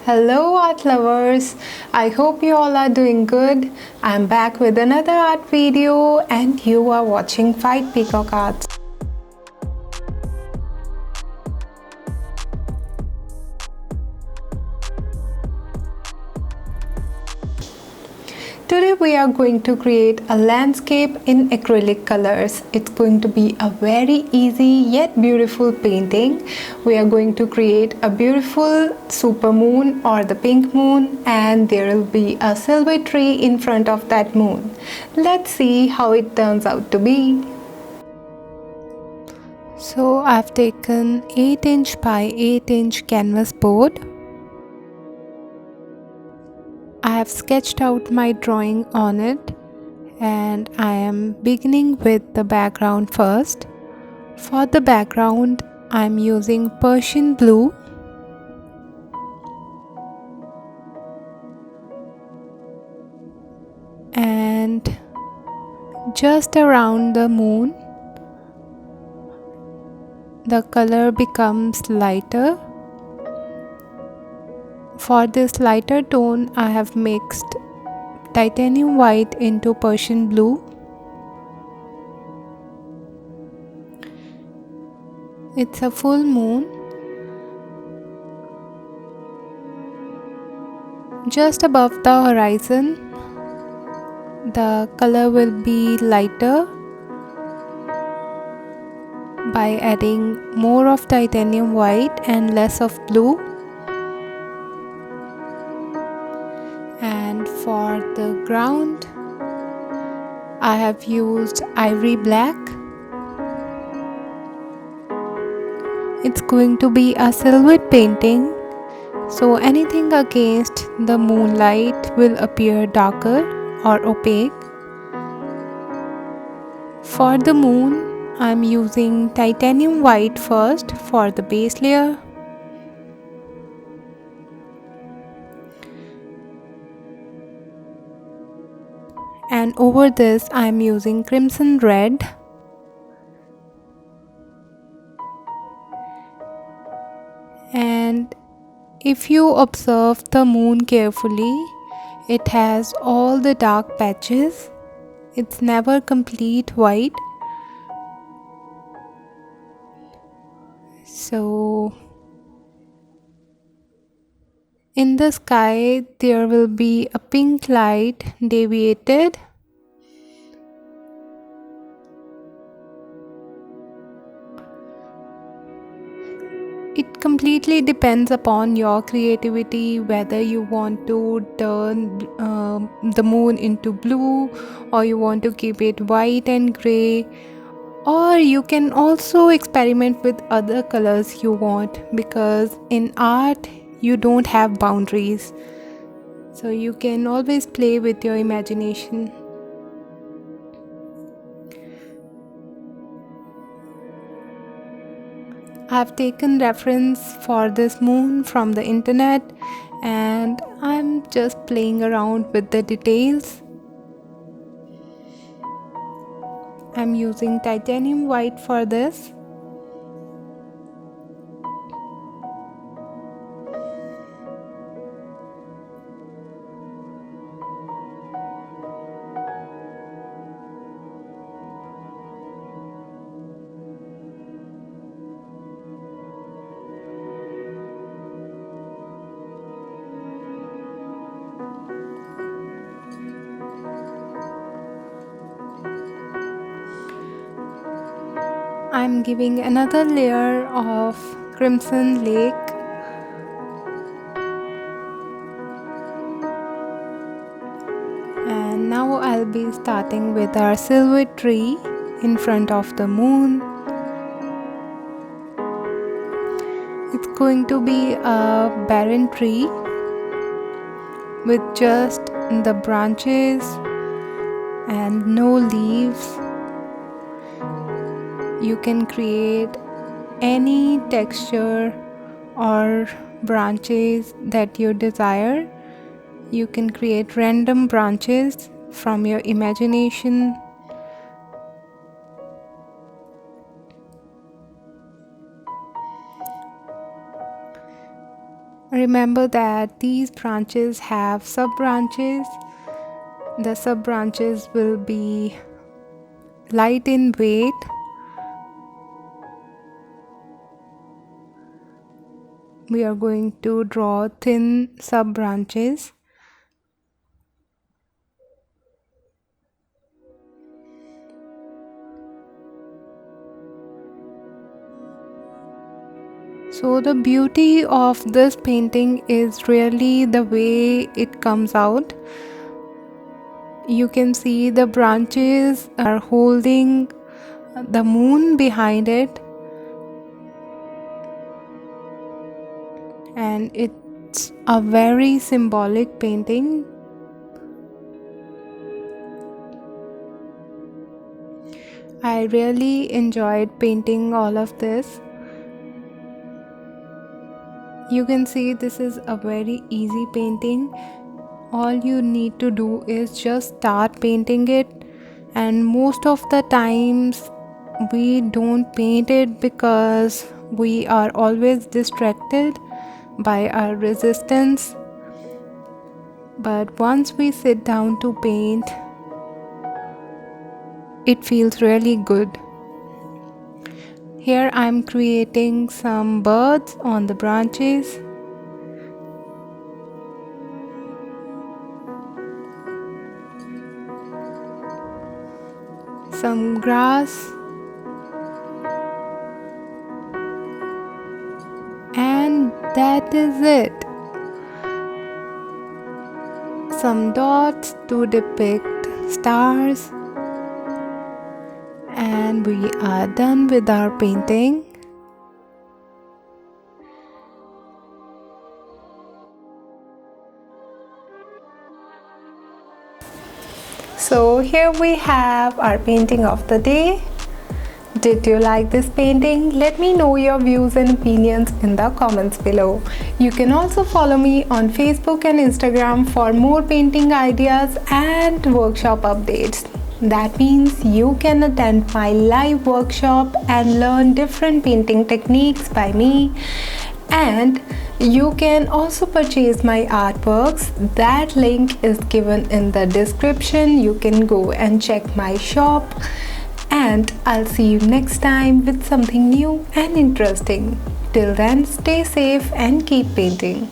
Hello art lovers, I hope you all are doing good. I'm back with another art video and you are watching 5 Peacock Arts. Today we are going to create a landscape in acrylic colors. It's going to be a very easy yet beautiful painting. We are going to create a beautiful supermoon or the pink moon, and there will be a silver tree in front of that moon. Let's see how it turns out to be. So I've taken 8" by 8" canvas board. I have sketched out my drawing on it, and I am beginning with the background first. For the background, I am using Persian blue, and just around the moon the color becomes lighter. For this lighter tone, I have mixed titanium white into Persian blue. It's a full moon. Just above the horizon, the color will be lighter by adding more of titanium white and less of blue. And for the ground, I have used ivory black. It's going to be a silhouette painting, so anything against the moonlight will appear darker or opaque. For the moon, I'm using titanium white first for the base layer. And over this I'm using crimson red. And if you observe the moon carefully, it has all the dark patches. It's never complete white. So in the sky there will be a pink light deviated. It completely depends upon your creativity whether you want to turn the moon into blue, or you want to keep it white and gray, or you can also experiment with other colors you want, because in art you don't have boundaries, so you can always play with your imagination. I've taken reference for this moon from the internet, and I'm just playing around with the details. I'm using titanium white for this. I'm giving another layer of crimson lake. And now I'll be starting with our silver tree in front of the moon. It's going to be a barren tree with just the branches and no leaves. You can create any texture or branches that you desire. You can create random branches from your imagination. Remember that these branches have sub-branches. The sub-branches will be light in weight. We are going to draw thin sub-branches. So the beauty of this painting is really the way it comes out. You can see the branches are holding the moon behind it, and it's a very symbolic painting. I really enjoyed painting all of this. You can see this is a very easy painting. All you need to do is just start painting it, and most of the times we don't paint it because we are always distracted by our resistance. But once we sit down to paint, it feels really good. Here I'm creating some birds on the branches. Some grass. And that is it. Some dots to depict stars. And we are done with our painting. So here we have our painting of the day. Did you like this painting? Let me know your views and opinions in the comments below. You can also follow me on Facebook and Instagram for more painting ideas and workshop updates. That means you can attend my live workshop and learn different painting techniques by me. And you can also purchase my artworks. That link is given in the description. You can go and check my shop. And I'll see you next time with something new and interesting. Till then, stay safe and keep painting.